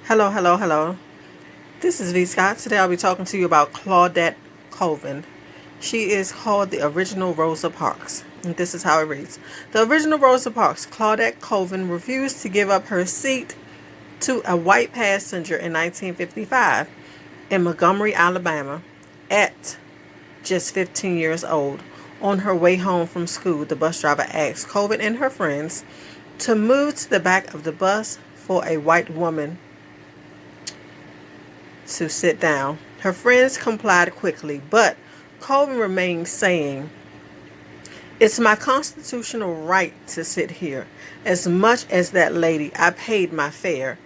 Hello, hello, hello. This is V. Scott. Today I'll be talking to you about Claudette Colvin. She is called the original Rosa Parks. And this is how it reads. The original Rosa Parks, Claudette Colvin, refused to give up her seat to a white passenger in 1955 in Montgomery, Alabama, at just 15 years old. On her way home from school, the bus driver asked Colvin and her friends to move to the back of the bus for a white woman to sit down. Her friends complied quickly, but Colvin remained, saying, "It's my constitutional right to sit here. As much as that lady, I paid my fare.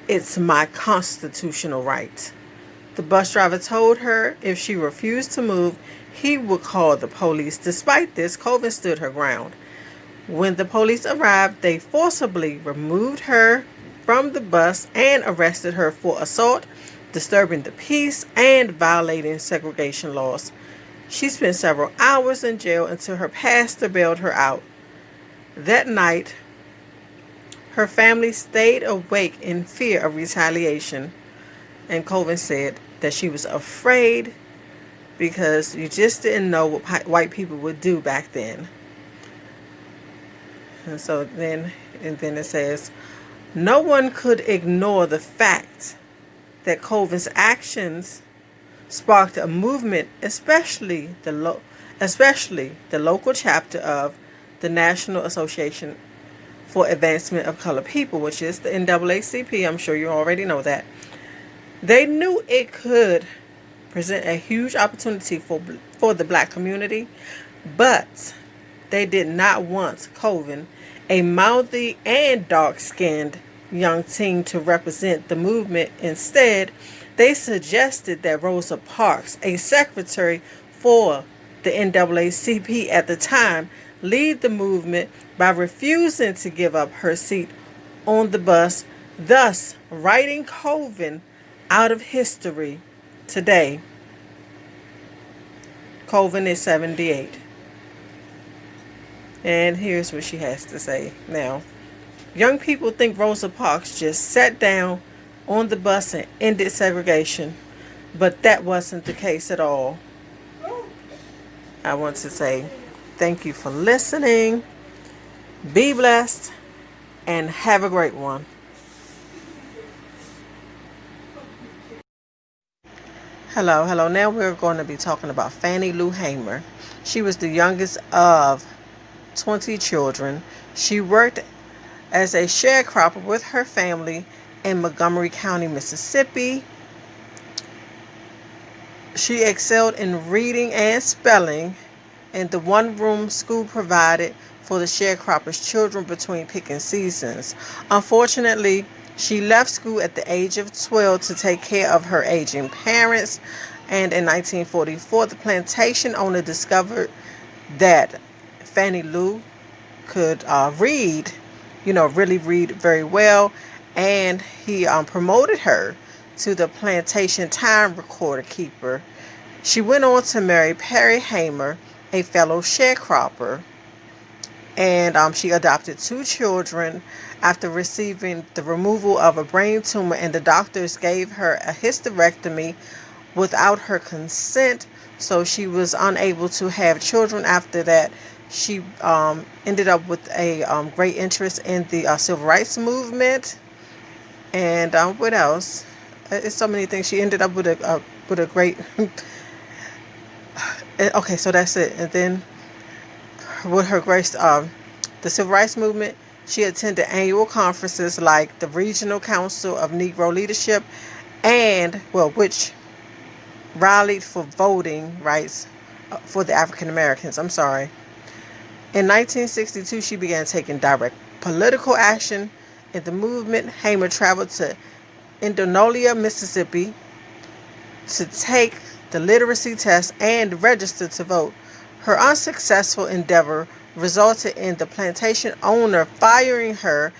It's my constitutional right." The bus driver told her if she refused to move, he would call the police. Despite this, Colvin stood her ground. When the police arrived, they forcibly removed her from the bus and arrested her for assault, disturbing the peace, and violating segregation laws. She spent several hours in jail until her pastor bailed her out. That night, her family stayed awake in fear of retaliation, and Colvin said that she was afraid because you just didn't know what white people would do back then. And then it says, no one could ignore the fact that Colvin's actions sparked a movement, especially the local chapter of the National Association for Advancement of Colored People, which is the NAACP. I'm sure you already know that. They knew it could present a huge opportunity for the black community, but they did not want Colvin, a mouthy and dark-skinned young teen, to represent the movement. Instead, they suggested that Rosa Parks, a secretary for the NAACP at the time, lead the movement by refusing to give up her seat on the bus, thus writing Colvin out of history today. Colvin is 78. And here's what she has to say now. Young people think Rosa Parks just sat down on the bus and ended segregation, but that wasn't the case at all. I want to say thank you for listening. Be blessed and have a great one. Hello, hello. Now we're going to be talking about Fannie Lou Hamer. She was the youngest of 20 children. She worked as a sharecropper with her family in Montgomery County, Mississippi. She excelled in reading and spelling in the one-room school provided for the sharecroppers' children between picking seasons. Unfortunately, she left school at the age of 12 to take care of her aging parents, and in 1944, the plantation owner discovered that Fannie Lou could read, really read very well, and he promoted her to the plantation time recorder keeper. She went on to marry Perry Hamer, a fellow sharecropper, and she adopted two children after receiving the removal of a brain tumor, and the doctors gave her a hysterectomy without her consent, so she was unable to have children after that. She ended up with a great interest in the civil rights movement, and what else? It's so many things. She ended up with a great. Okay, so that's it. And then with her grace, the civil rights movement, she attended annual conferences like the Regional Council of Negro Leadership, which rallied for voting rights for the African Americans. I'm sorry. In 1962, she began taking direct political action in the movement. Hamer traveled to Indianola, Mississippi to take the literacy test and register to vote. Her unsuccessful endeavor resulted in the plantation owner firing her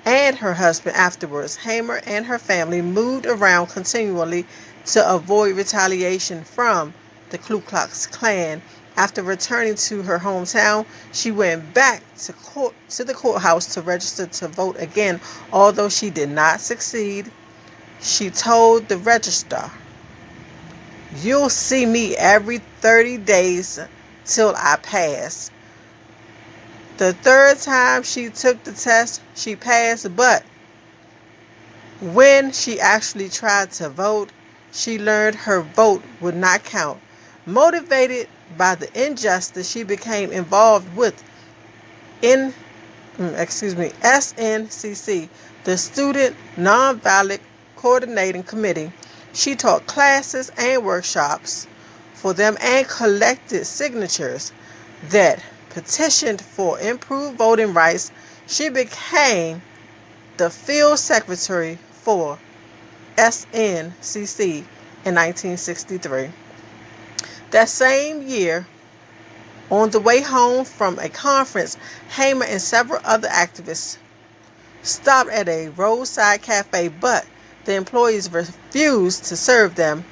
and her husband afterwards. Hamer and her family moved around continually to avoid retaliation from the Ku Klux Klan. After returning to her hometown, she went back to the courthouse to register to vote again. Although she did not succeed, she told the registrar, "You'll see me every 30 days till I pass." The third time she took the test, she passed, but when she actually tried to vote, she learned her vote would not count. Motivated by the injustice, she became involved with SNCC, the Student Nonviolent Coordinating Committee. She taught classes and workshops for them and collected signatures that petitioned for improved voting rights. She became the field secretary for SNCC in 1963. That same year, on the way home from a conference, Hamer and several other activists stopped at a roadside cafe, but the employees refused to serve them.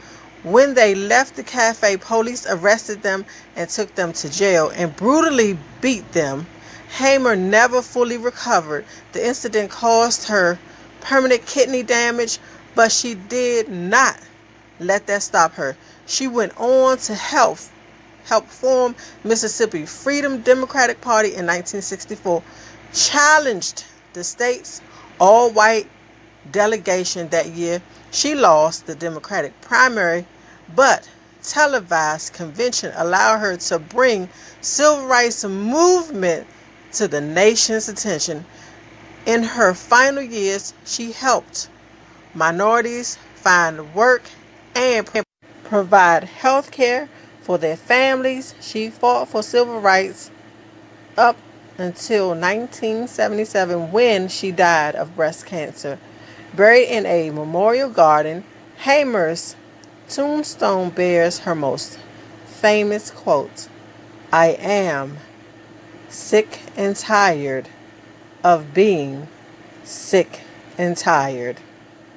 When they left the cafe, police arrested them and took them to jail and brutally beat them. Hamer never fully recovered. The incident caused her permanent kidney damage, but she did not let that stop her. She went on to help form Mississippi Freedom Democratic Party in 1964, challenged the state's all-white delegation that year. She lost the Democratic primary, but televised convention allowed her to bring civil rights movement to the nation's attention. In her final years, she helped minorities find work and provide health care for their families. She fought for civil rights up until 1977 when she died of breast cancer. Buried in a memorial garden, Hamer's tombstone bears her most famous quote, "I am sick and tired of being sick and tired."